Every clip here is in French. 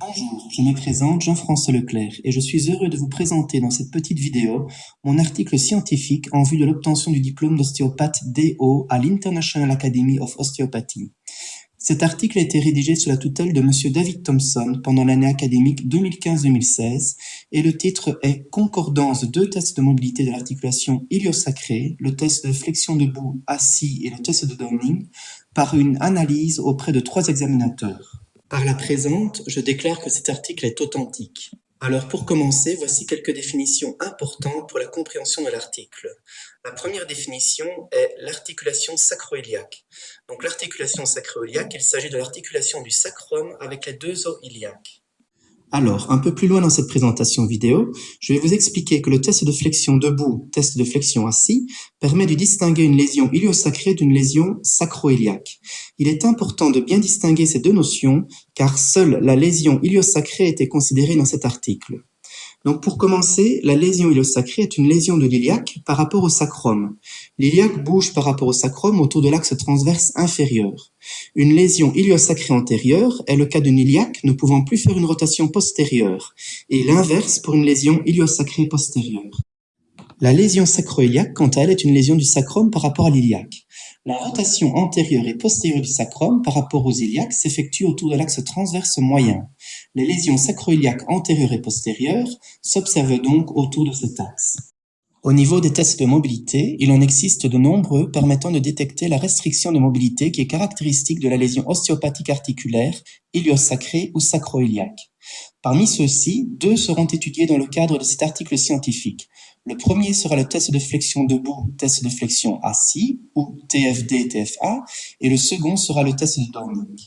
Bonjour, je me présente Jean-François Leclerc et je suis heureux de vous présenter dans cette petite vidéo mon article scientifique en vue de l'obtention du diplôme d'ostéopathe DO à l'International Academy of Osteopathy. Cet article a été rédigé sous la tutelle de Monsieur David Thompson pendant l'année académique 2015-2016 et le titre est Concordance de deux tests de mobilité de l'articulation iliosacrée, le test de flexion debout assis et le test de Downing, par une analyse auprès de 3 examinateurs. Par la présente, je déclare que cet article est authentique. Alors pour commencer, voici quelques définitions importantes pour la compréhension de l'article. La première définition est l'articulation sacro-iliaque. Donc l'articulation sacro-iliaque, il s'agit de l'articulation du sacrum avec les deux os iliaques. Alors, un peu plus loin dans cette présentation vidéo, je vais vous expliquer que le test de flexion debout, test de flexion assis, permet de distinguer une lésion iliosacrée d'une lésion sacro-iliaque. Il est important de bien distinguer ces deux notions, car seule la lésion iliosacrée a été considérée dans cet article. Donc pour commencer, la lésion iliosacrée est une lésion de l'iliaque par rapport au sacrum. L'iliaque bouge par rapport au sacrum autour de l'axe transverse inférieur. Une lésion iliosacrée antérieure est le cas d'une iliaque ne pouvant plus faire une rotation postérieure, et l'inverse pour une lésion iliosacrée postérieure. La lésion sacro-iliaque, quant à elle, est une lésion du sacrum par rapport à l'iliaque. La rotation antérieure et postérieure du sacrum par rapport aux iliaques s'effectue autour de l'axe transverse moyen. Les lésions sacro-iliaques antérieures et postérieures s'observent donc autour de cet axe. Au niveau des tests de mobilité, il en existe de nombreux permettant de détecter la restriction de mobilité qui est caractéristique de la lésion ostéopathique articulaire, iliosacrée ou sacro-iliaque. Parmi ceux-ci, 2 seront étudiés dans le cadre de cet article scientifique. Le premier sera le test de flexion debout, test de flexion assis, ou TFD-TFA, et le second sera le test de Downing.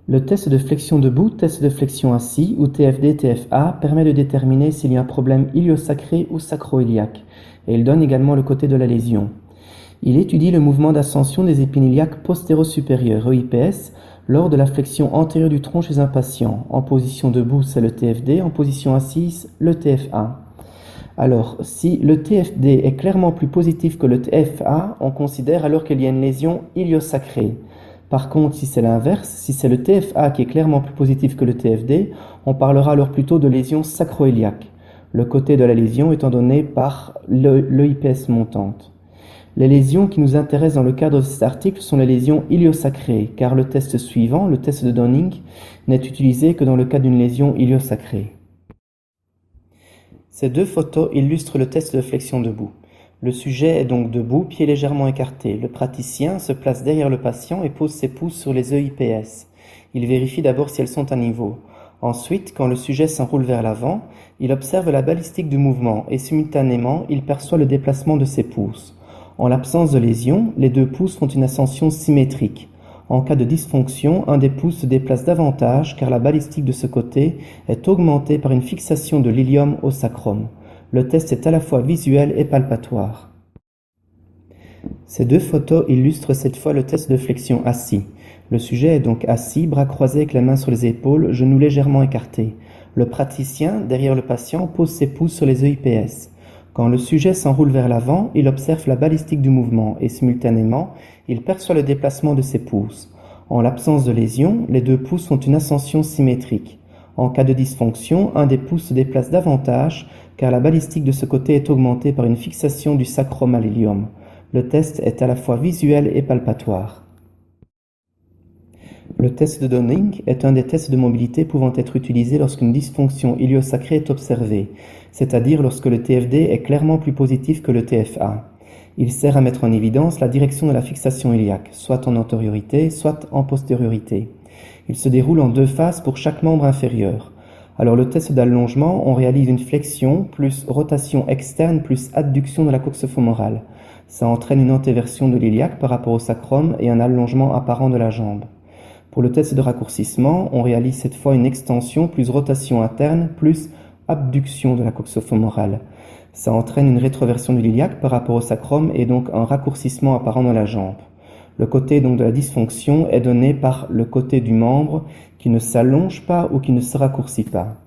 Le test de flexion debout, test de flexion assis, ou TFD-TFA, permet de déterminer s'il y a un problème iliosacré ou sacro-iliaque, et il donne également le côté de la lésion. Il étudie le mouvement d'ascension des épines iliaques postéro-supérieures, EIPS, lors de la flexion antérieure du tronc chez un patient. En position debout, c'est le TFD, en position assise, le TFA. Alors, si le TFD est clairement plus positif que le TFA, on considère alors qu'il y a une lésion iliosacrée. Par contre, si c'est l'inverse, si c'est le TFA qui est clairement plus positif que le TFD, on parlera alors plutôt de lésion sacro-iliaque, le côté de la lésion étant donné par l'EIPS montante. Les lésions qui nous intéressent dans le cadre de cet article sont les lésions iliosacrées, car le test suivant, le test de Downing, n'est utilisé que dans le cas d'une lésion iliosacrée. Ces 2 photos illustrent le test de flexion debout. Le sujet est donc debout, pieds légèrement écartés. Le praticien se place derrière le patient et pose ses pouces sur les EIPS. Il vérifie d'abord si elles sont à niveau. Ensuite, quand le sujet s'enroule vers l'avant, il observe la balistique du mouvement et simultanément, il perçoit le déplacement de ses pouces. En l'absence de lésion, les 2 pouces font une ascension symétrique. En cas de dysfonction, un des pouces se déplace davantage car la balistique de ce côté est augmentée par une fixation de l'ilium au sacrum. Le test est à la fois visuel et palpatoire. Ces 2 photos illustrent cette fois le test de flexion assis. Le sujet est donc assis, bras croisés avec la main sur les épaules, genoux légèrement écartés. Le praticien, derrière le patient, pose ses pouces sur les EIPS. Quand le sujet s'enroule vers l'avant, il observe la balistique du mouvement et simultanément, il perçoit le déplacement de ses pouces. En l'absence de lésion, les 2 pouces font une ascension symétrique. En cas de dysfonction, un des pouces se déplace davantage car la balistique de ce côté est augmentée par une fixation du sacrum à l'ilium. Le test est à la fois visuel et palpatoire. Le test de Downing est un des tests de mobilité pouvant être utilisé lorsqu'une dysfonction iliosacrée est observée, c'est-à-dire lorsque le TFD est clairement plus positif que le TFA. Il sert à mettre en évidence la direction de la fixation iliaque, soit en antériorité, soit en postériorité. Il se déroule en 2 phases pour chaque membre inférieur. Alors le test d'allongement, on réalise une flexion plus rotation externe plus adduction de la coxo-fémorale. Ça entraîne une antéversion de l'iliaque par rapport au sacrum et un allongement apparent de la jambe. Pour le test de raccourcissement, on réalise cette fois une extension plus rotation interne plus abduction de la coxo-fémorale. Ça entraîne une rétroversion de l'iliaque par rapport au sacrum et donc un raccourcissement apparent de la jambe. Le côté donc de la dysfonction est donné par le côté du membre qui ne s'allonge pas ou qui ne se raccourcit pas.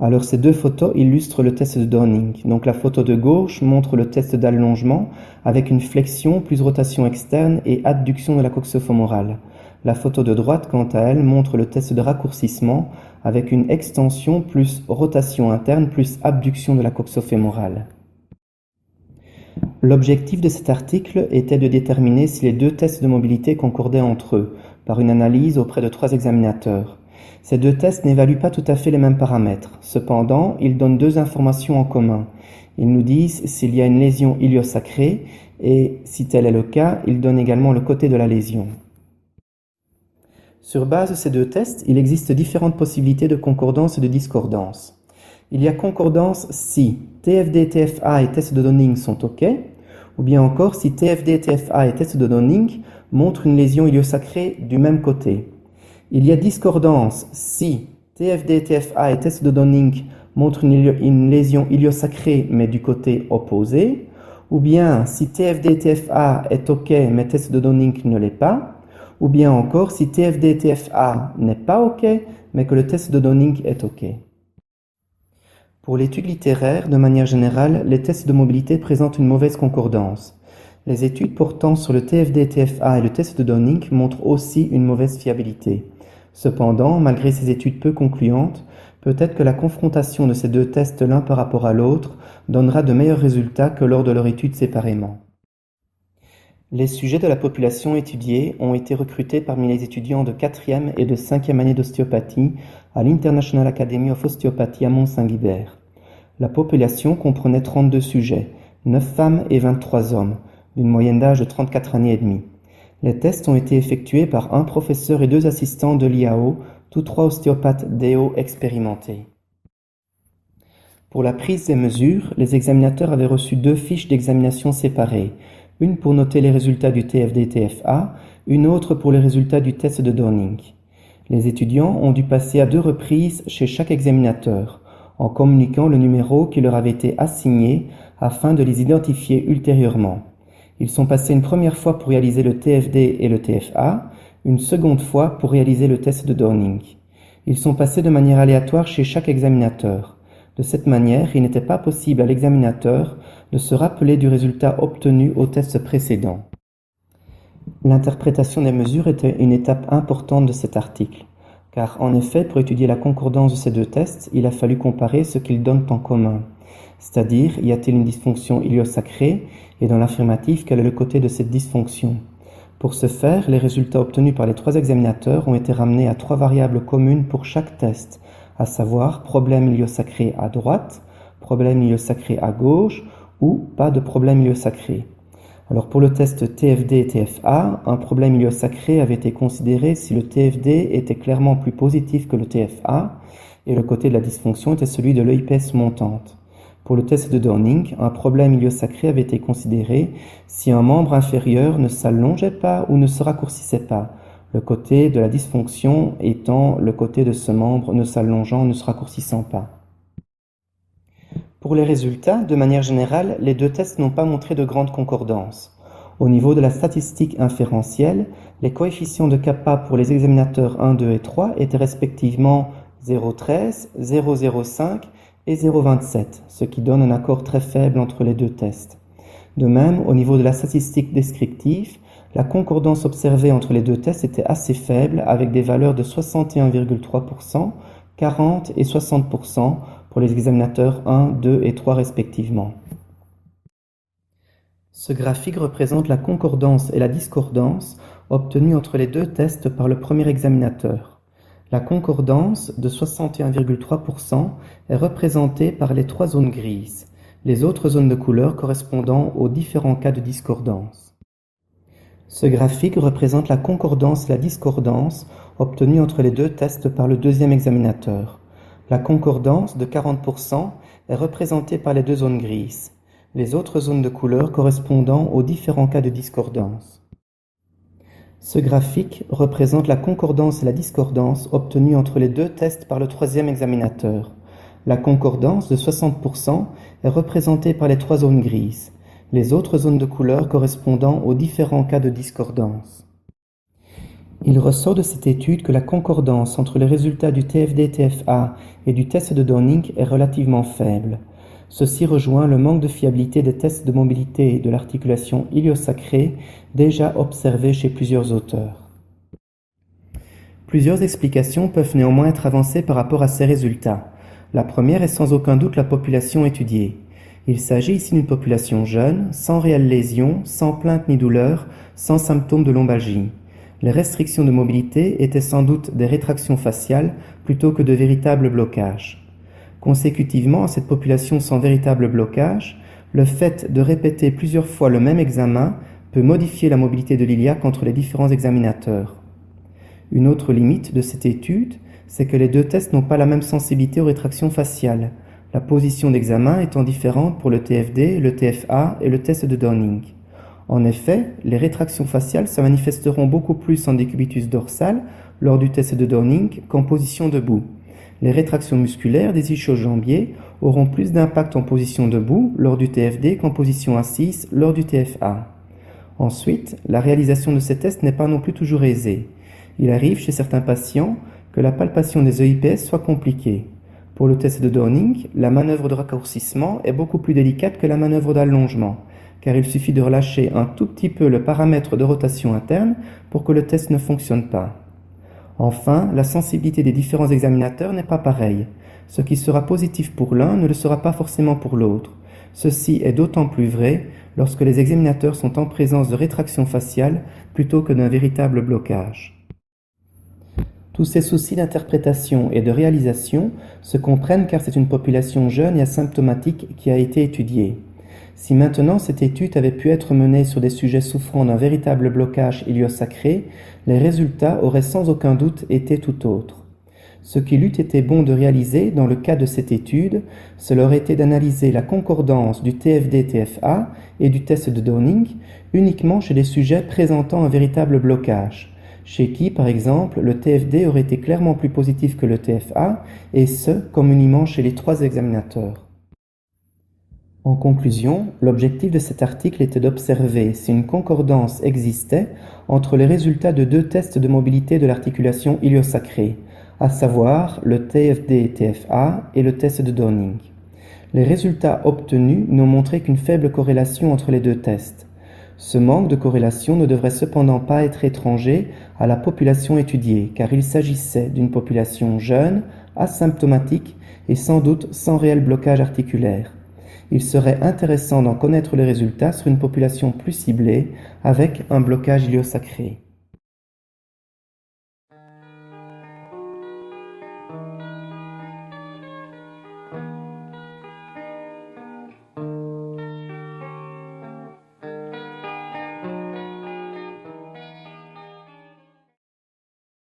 Alors ces 2 photos illustrent le test de Downing. Donc la photo de gauche montre le test d'allongement avec une flexion plus rotation externe et adduction de la coxo-fémorale. La photo de droite, quant à elle, montre le test de raccourcissement avec une extension plus rotation interne plus abduction de la coxo-fémorale. L'objectif de cet article était de déterminer si les deux tests de mobilité concordaient entre eux, par une analyse auprès de 3 examinateurs. Ces deux tests n'évaluent pas tout à fait les mêmes paramètres. Cependant, ils donnent 2 informations en commun. Ils nous disent s'il y a une lésion iliosacrée et, si tel est le cas, ils donnent également le côté de la lésion. Sur base de ces 2 tests, il existe différentes possibilités de concordance et de discordance. Il y a concordance si TFD, TFA et test de Donning sont OK, ou bien encore si TFD, TFA et test de Donning montrent une lésion iliosacrée du même côté. Il y a discordance si TFD, TFA et test de Donning montrent une lésion iliosacrée mais du côté opposé, ou bien si TFD, TFA est OK mais test de Donning ne l'est pas, ou bien encore si TFD, TFA n'est pas OK mais que le test de Donning est OK. Pour l'étude littéraire, de manière générale, les tests de mobilité présentent une mauvaise concordance. Les études portant sur le TFD-TFA et le test de Donning montrent aussi une mauvaise fiabilité. Cependant, malgré ces études peu concluantes, peut-être que la confrontation de ces 2 tests l'un par rapport à l'autre donnera de meilleurs résultats que lors de leur étude séparément. Les sujets de la population étudiée ont été recrutés parmi les étudiants de 4e et de 5e année d'ostéopathie à l'International Academy of Osteopathy à Mont-Saint-Guibert. La population comprenait 32 sujets, 9 femmes et 23 hommes, d'une moyenne d'âge de 34 années et demie. Les tests ont été effectués par un professeur et 2 assistants de l'IAO, tous 3 ostéopathes DO expérimentés. Pour la prise des mesures, les examinateurs avaient reçu 2 fiches d'examination séparées, une pour noter les résultats du TFD-TFA, une autre pour les résultats du test de Donning. Les étudiants ont dû passer à 2 reprises chez chaque examinateur, en communiquant le numéro qui leur avait été assigné afin de les identifier ultérieurement. Ils sont passés une première fois pour réaliser le TFD et le TFA, une seconde fois pour réaliser le test de Donning. Ils sont passés de manière aléatoire chez chaque examinateur. De cette manière, il n'était pas possible à l'examinateur de se rappeler du résultat obtenu au test précédent. L'interprétation des mesures était une étape importante de cet article, car en effet, pour étudier la concordance de ces 2 tests, il a fallu comparer ce qu'ils donnent en commun. C'est-à-dire, y a-t-il une dysfonction iliosacrée, et dans l'affirmatif, quel est le côté de cette dysfonction. Pour ce faire, les résultats obtenus par les 3 examinateurs ont été ramenés à 3 variables communes pour chaque test, à savoir problème iliosacré à droite, problème iliosacré à gauche ou pas de problème iliosacré. Alors pour le test TFD-TFA, un problème iliosacré avait été considéré si le TFD était clairement plus positif que le TFA et le côté de la dysfonction était celui de l'EIPS montante. Pour le test de Donning, un problème iliosacré avait été considéré si un membre inférieur ne s'allongeait pas ou ne se raccourcissait pas, le côté de la dysfonction étant le côté de ce membre ne s'allongeant, ne se raccourcissant pas. Pour les résultats, de manière générale, les 2 tests n'ont pas montré de grande concordance. Au niveau de la statistique inférentielle, les coefficients de kappa pour les examinateurs 1, 2 et 3 étaient respectivement 0,13, 0,05 et 0,27, ce qui donne un accord très faible entre les 2 tests. De même, au niveau de la statistique descriptive, la concordance observée entre les 2 tests était assez faible avec des valeurs de 61,3%, 40 et 60% pour les examinateurs 1, 2 et 3 respectivement. Ce graphique représente la concordance et la discordance obtenues entre les 2 tests par le premier examinateur. La concordance de 61,3% est représentée par les 3 zones grises, les autres zones de couleur correspondant aux différents cas de discordance. Ce graphique représente la concordance et la discordance obtenues entre les 2 tests par le deuxième examinateur. La concordance de 40% est représentée par les 2 zones grises, les autres zones de couleur correspondant aux différents cas de discordance. Ce graphique représente la concordance et la discordance obtenues entre les 2 tests par le troisième examinateur. La concordance de 60% est représentée par les 3 zones grises, les autres zones de couleur correspondant aux différents cas de discordance. Il ressort de cette étude que la concordance entre les résultats du TFD-TFA et du test de Donning est relativement faible. Ceci rejoint le manque de fiabilité des tests de mobilité de l'articulation iliosacrée déjà observés chez plusieurs auteurs. Plusieurs explications peuvent néanmoins être avancées par rapport à ces résultats. La première est sans aucun doute la population étudiée. Il s'agit ici d'une population jeune, sans réelle lésion, sans plainte ni douleur, sans symptômes de lombalgie. Les restrictions de mobilité étaient sans doute des rétractions faciales plutôt que de véritables blocages. Consécutivement à cette population sans véritable blocage, le fait de répéter plusieurs fois le même examen peut modifier la mobilité de l'iliaque entre les différents examinateurs. Une autre limite de cette étude, c'est que les deux tests n'ont pas la même sensibilité aux rétractions faciales, la position d'examen étant différente pour le TFD, le TFA et le test de Downing. En effet, les rétractions faciales se manifesteront beaucoup plus en décubitus dorsal lors du test de Downing qu'en position debout. Les rétractions musculaires des ischio-jambiers auront plus d'impact en position debout lors du TFD qu'en position assise lors du TFA. Ensuite, la réalisation de ces tests n'est pas non plus toujours aisée. Il arrive chez certains patients que la palpation des EIPS soit compliquée. Pour le test de Downing, la manœuvre de raccourcissement est beaucoup plus délicate que la manœuvre d'allongement, car il suffit de relâcher un tout petit peu le paramètre de rotation interne pour que le test ne fonctionne pas. Enfin, la sensibilité des différents examinateurs n'est pas pareille. Ce qui sera positif pour l'un ne le sera pas forcément pour l'autre. Ceci est d'autant plus vrai lorsque les examinateurs sont en présence de rétraction faciale plutôt que d'un véritable blocage. Tous ces soucis d'interprétation et de réalisation se comprennent car c'est une population jeune et asymptomatique qui a été étudiée. Si maintenant cette étude avait pu être menée sur des sujets souffrant d'un véritable blocage iliosacré, les résultats auraient sans aucun doute été tout autres. Ce qu'il eût été bon de réaliser dans le cas de cette étude, cela aurait été d'analyser la concordance du TFD-TFA et du test de Downing uniquement chez des sujets présentant un véritable blocage, chez qui, par exemple, le TFD aurait été clairement plus positif que le TFA, et ce, communément chez les 3 examinateurs. En conclusion, l'objectif de cet article était d'observer si une concordance existait entre les résultats de 2 tests de mobilité de l'articulation iliosacrée, à savoir le TFD-TFA et le test de Downing. Les résultats obtenus n'ont montré qu'une faible corrélation entre les 2 tests. Ce manque de corrélation ne devrait cependant pas être étranger à la population étudiée, car il s'agissait d'une population jeune, asymptomatique et sans doute sans réel blocage articulaire. Il serait intéressant d'en connaître les résultats sur une population plus ciblée, avec un blocage iliosacré.